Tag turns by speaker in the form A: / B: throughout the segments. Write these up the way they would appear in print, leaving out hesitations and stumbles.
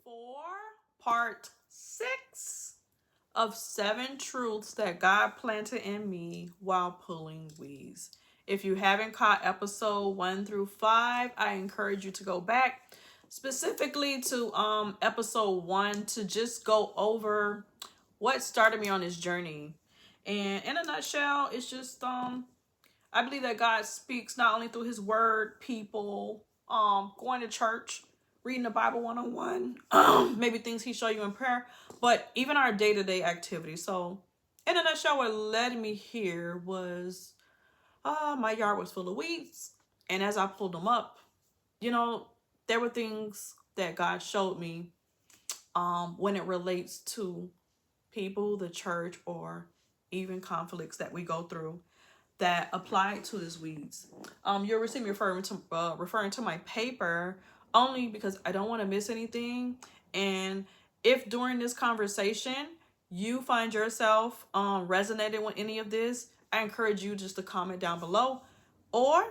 A: 4, part 6 of 7 truths that God planted in me while pulling weeds. If you haven't caught episode 1 through 5, I encourage you to go back specifically to episode 1 to just go over what started me on this journey. And in a nutshell, it's just I believe that God speaks not only through his word, people, going to church, reading the Bible 101, maybe things he show you in prayer, but even our day-to-day activities. So in a nutshell, what led me here was my yard was full of weeds. And as I pulled them up, there were things that God showed me when it relates to people, the church, or even conflicts that we go through that apply to these weeds. You'll receive me referring to my paper only because I don't want to miss anything. And if during this conversation you find yourself resonating with any of this, I encourage you just to comment down below, or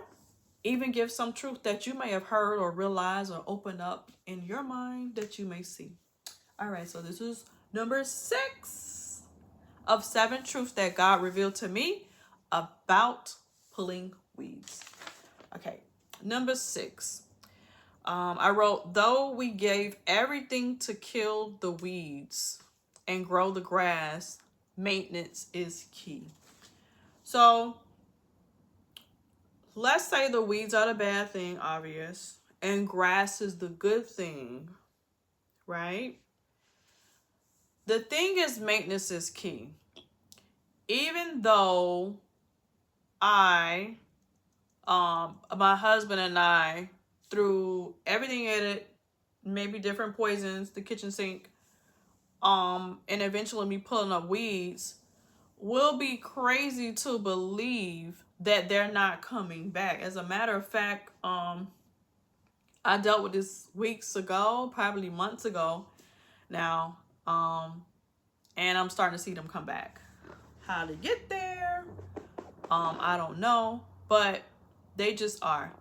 A: even give some truth that you may have heard or realized or open up in your mind that you may see. All right, so this is number 6 of 7 truths that God revealed to me about pulling weeds. Okay, number 6. I wrote, though we gave everything to kill the weeds and grow the grass, maintenance is key. So let's say the weeds are the bad thing, obvious, and grass is the good thing, right? The thing is, maintenance is key. Even though my husband and I, threw everything in it, maybe different poisons, the kitchen sink, and eventually me pulling up weeds, will be crazy to believe that they're not coming back. As a matter of fact, I dealt with this weeks ago, probably months ago now, and I'm starting to see them come back. How to get there, I don't know, but they just are.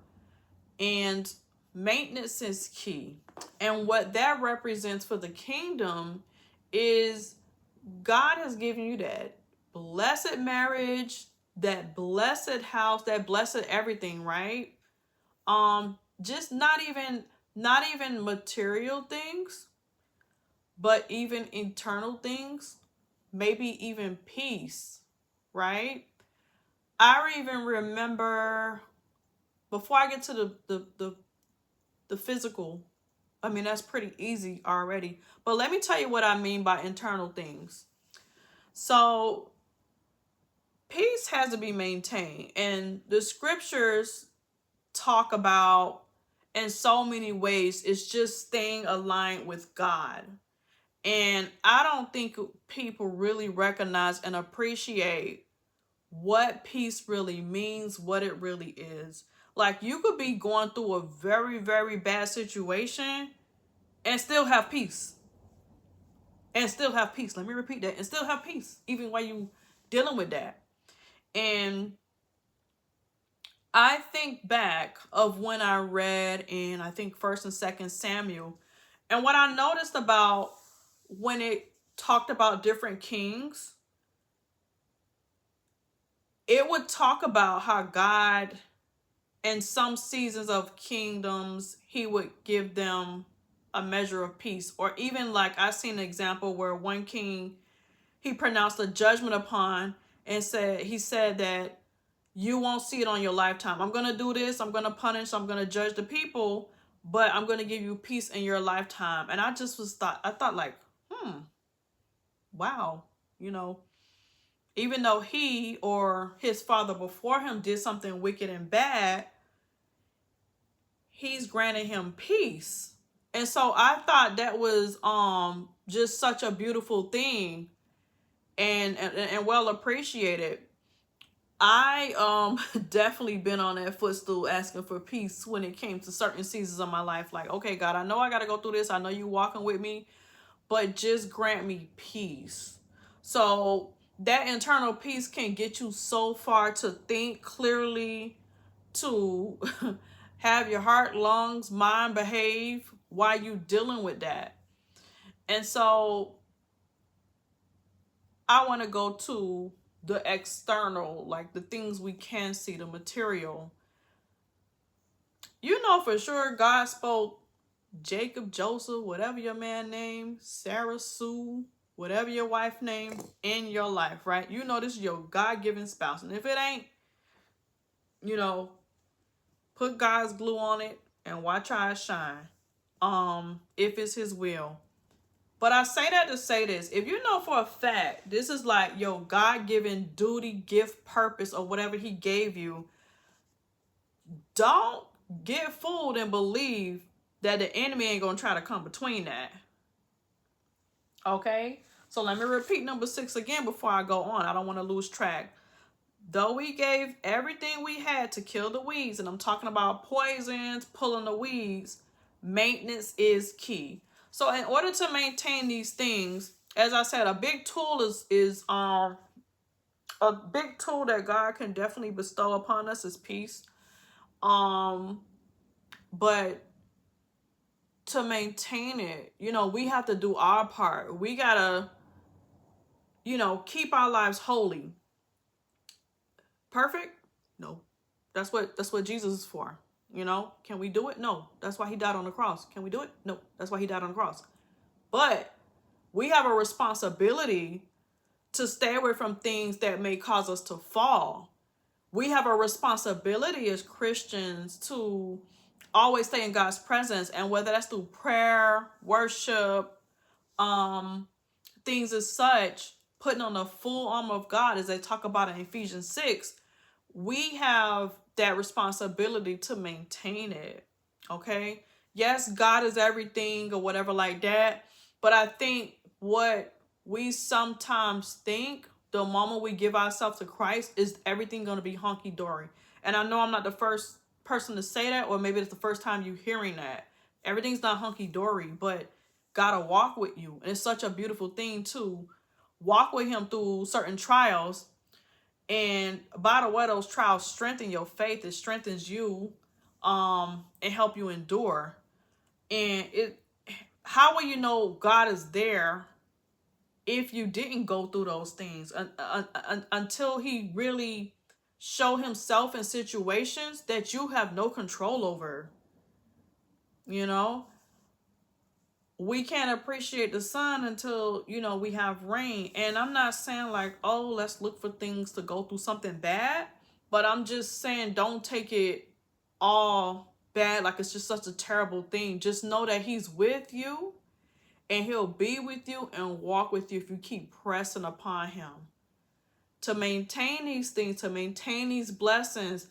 A: And maintenance is key. And what that represents for the kingdom is God has given you that blessed marriage, that blessed house, that blessed everything, right? Just not even material things, but even internal things, maybe even peace, right? I even remember, before I get to the physical, I mean, that's pretty easy already. But let me tell you what I mean by internal things. So peace has to be maintained. And the scriptures talk about, in so many ways, it's just staying aligned with God. And I don't think people really recognize and appreciate what peace really means, what it really is. Like, you could be going through a very, very bad situation and still have peace. And still have peace. Let me repeat that. And still have peace, even while you dealing with that. And I think back of when I read in, I think, 1st and 2nd Samuel. And what I noticed about when it talked about different kings, it would talk about how God, in some seasons of kingdoms, he would give them a measure of peace. Or even, like, I've seen an example where one king, he pronounced a judgment upon and he said that you won't see it on your lifetime. I'm going to do this. I'm going to punish. I'm going to judge the people, but I'm going to give you peace in your lifetime. And I just thought like, wow, even though he or his father before him did something wicked and bad, he's granting him peace. And so I thought that was just such a beautiful thing and well appreciated. I definitely been on that footstool asking for peace when it came to certain seasons of my life. Like, okay, God, I know I got to go through this. I know you walking with me, but just grant me peace. So that internal peace can get you so far to think clearly, to have your heart, lungs, mind behave while you dealing with that. And so I want to go to the external, like the things we can see, the material. You know for sure God spoke Jacob, Joseph, whatever your man name, Sarah, Sue, whatever your wife name, in your life, right? You know this is your God-given spouse. And if it ain't, you know, put God's glue on it and watch how it shine. If it's his will. But I say that to say this. If you know for a fact, this is like your God-given duty, gift, purpose, or whatever he gave you, don't get fooled and believe that the enemy ain't going to try to come between that. Okay? So let me repeat number 6 again before I go on. I don't want to lose track. Though we gave everything we had to kill the weeds, and I'm talking about poisons, pulling the weeds, maintenance is key. So in order to maintain these things, as I said, a big tool is a big tool that God can definitely bestow upon us is peace. But to maintain it, you know, we have to do our part. We gotta, you know, keep our lives holy. Perfect? No. That's what Jesus is for. You know, can we do it? No. That's why he died on the cross. Can we do it? No. That's why he died on the cross. But we have a responsibility to stay away from things that may cause us to fall. We have a responsibility as Christians to always stay in God's presence, and whether that's through prayer, worship, things as such, putting on the full armor of God, as they talk about in Ephesians 6, we have that responsibility to maintain it. Okay? Yes, God is everything or whatever like that. But I think what we sometimes think the moment we give ourselves to Christ is everything going to be hunky-dory. And I know I'm not the first person to say that, or maybe it's the first time you hearing that. Everything's not hunky-dory, but God will walk with you. And it's such a beautiful thing to walk with him through certain trials. And by the way, those trials strengthen your faith. It strengthens you and help you endure. And how will you know God is there if you didn't go through those things until he really show himself in situations that you have no control over? You know, we can't appreciate the sun until, you know, we have rain. And I'm not saying like, oh, let's look for things to go through something bad, but I'm just saying don't take it all bad like it's just such a terrible thing. Just know that he's with you, and he'll be with you and walk with you if you keep pressing upon him. To maintain these things, to maintain these blessings,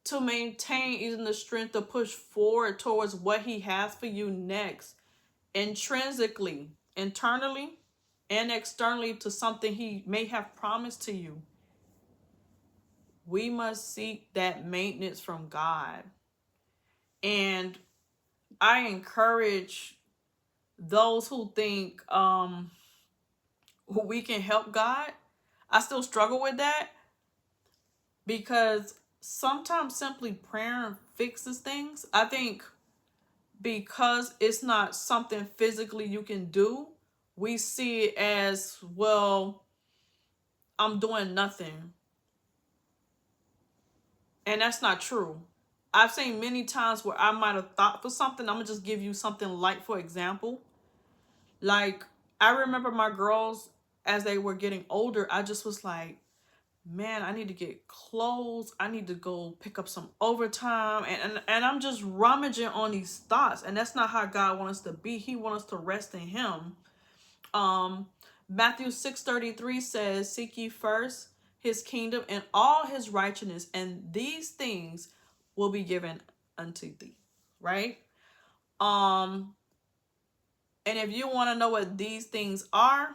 A: to maintain even the strength to push forward towards what he has for you next, intrinsically, internally, and externally to something he may have promised to you. We must seek that maintenance from God. And I encourage those who think we can help God. I still struggle with that because sometimes simply prayer fixes things. I think because it's not something physically you can do, we see it as, well, I'm doing nothing. And that's not true. I've seen many times where I might have thought for something. I'm going to just give you something light, for example. Like, I remember my girls, as they were getting older, I just was like, man, I need to get clothes. I need to go pick up some overtime. And I'm just rummaging on these thoughts. And that's not how God wants us to be. He wants us to rest in him. Matthew 6:33 says, seek ye first his kingdom and all his righteousness, and these things will be given unto thee. Right? And if you want to know what these things are,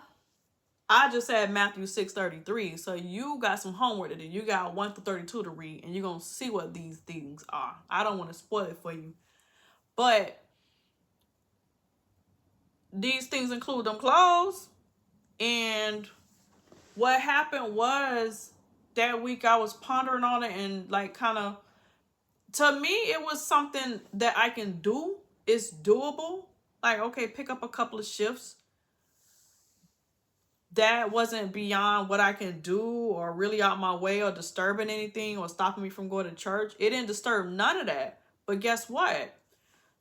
A: I just said Matthew 6:33. So you got some homework to do. You got 1-32 to read, and you're going to see what these things are. I don't want to spoil it for you. But these things include them clothes. And what happened was that week I was pondering on it and like kind of, to me, it was something that I can do. It's doable. Like, okay, pick up a couple of shifts. That wasn't beyond what I can do or really out my way or disturbing anything or stopping me from going to church. It didn't disturb none of that. But guess what?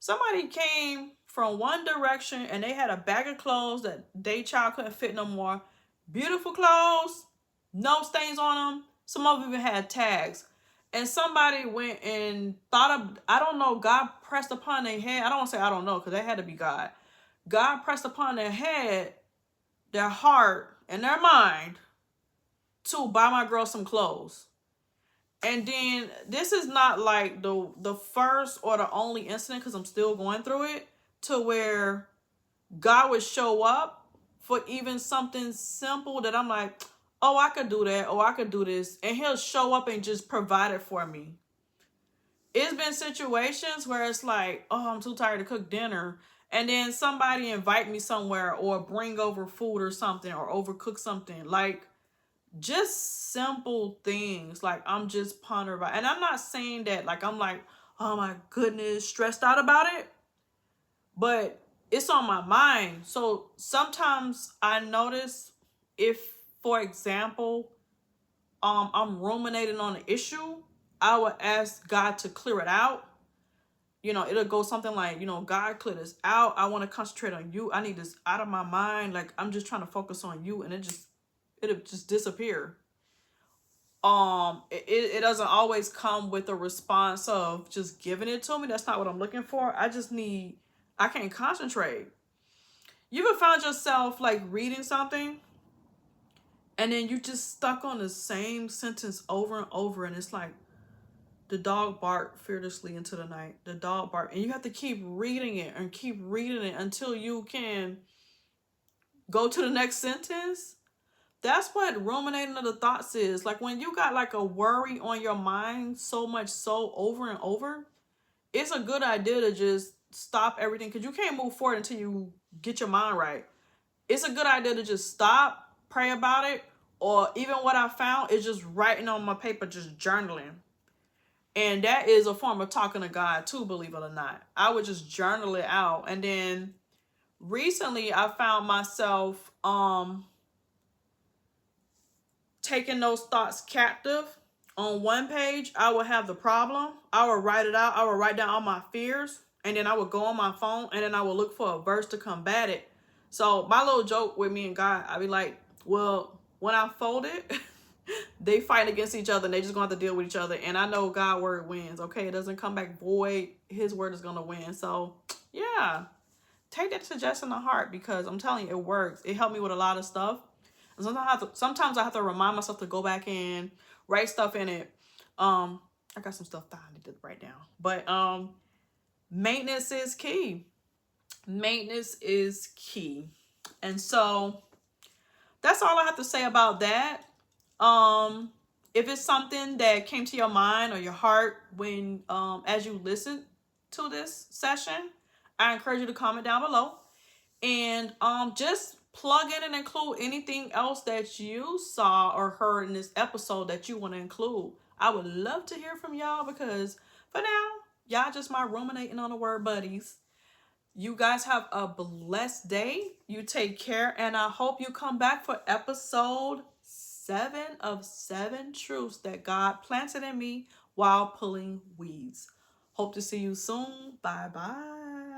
A: Somebody came from one direction and they had a bag of clothes that they child couldn't fit no more. Beautiful clothes, no stains on them. Some of them even had tags. And somebody went and thought of, I don't know, God pressed upon their head. I don't want to say I don't know, because that had to be God. God pressed upon their head, their heart, and their mind to buy my girl some clothes. And then this is not like the first or the only incident, because I'm still going through it, to where God would show up for even something simple that I'm like, oh, I could do that, or I could do this. And he'll show up and just provide it for me. It's been situations where it's like, oh, I'm too tired to cook dinner. And then somebody invite me somewhere or bring over food or something or overcook something. Like, just simple things. Like, I'm just pondering about. And I'm not saying that like I'm like, oh my goodness, stressed out about it. But it's on my mind. So sometimes I notice if, for example, I'm ruminating on an issue, I would ask God to clear it out. You know, it'll go something like, you know, God, clear this out. I want to concentrate on you. I need this out of my mind. Like, I'm just trying to focus on you, and it'll just disappear. It doesn't always come with a response of just giving it to me. That's not what I'm looking for. I can't concentrate. You ever found yourself like reading something and then you just stuck on the same sentence over and over, and it's like, the dog barked fearlessly into the night. The dog barked. And you have to keep reading it and keep reading it until you can go to the next sentence. That's what ruminating of the thoughts is. Like, when you got like a worry on your mind so much so over and over, it's a good idea to just stop everything, because you can't move forward until you get your mind right. It's a good idea to just stop, pray about it, or even what I found is just writing on my paper, just journaling. And that is a form of talking to God too, believe it or not. I would just journal it out. And then recently I found myself taking those thoughts captive. On one page, I would have the problem. I would write it out. I would write down all my fears. And then I would go on my phone and then I would look for a verse to combat it. So my little joke with me and God, I'd be like, well, when I fold it, they fight against each other and they just gonna have to deal with each other. And I know God's word wins. Okay, it doesn't come back void. His word is gonna win. So yeah, take that suggestion to heart, because I'm telling you, it works. It helped me with a lot of stuff. And sometimes I have to remind myself to go back and write stuff in it. I got some stuff that I need to write down. But maintenance is key. Maintenance is key. And so that's all I have to say about that. If it's something that came to your mind or your heart when as you listen to this session, I encourage you to comment down below. And just plug in and include anything else that you saw or heard in this episode that you want to include. I would love to hear from y'all, because for now, y'all just my ruminating on the word buddies. You guys have a blessed day. You take care, and I hope you come back for episode 7 of 7 truths that God planted in me while pulling weeds. Hope to see you soon. Bye bye.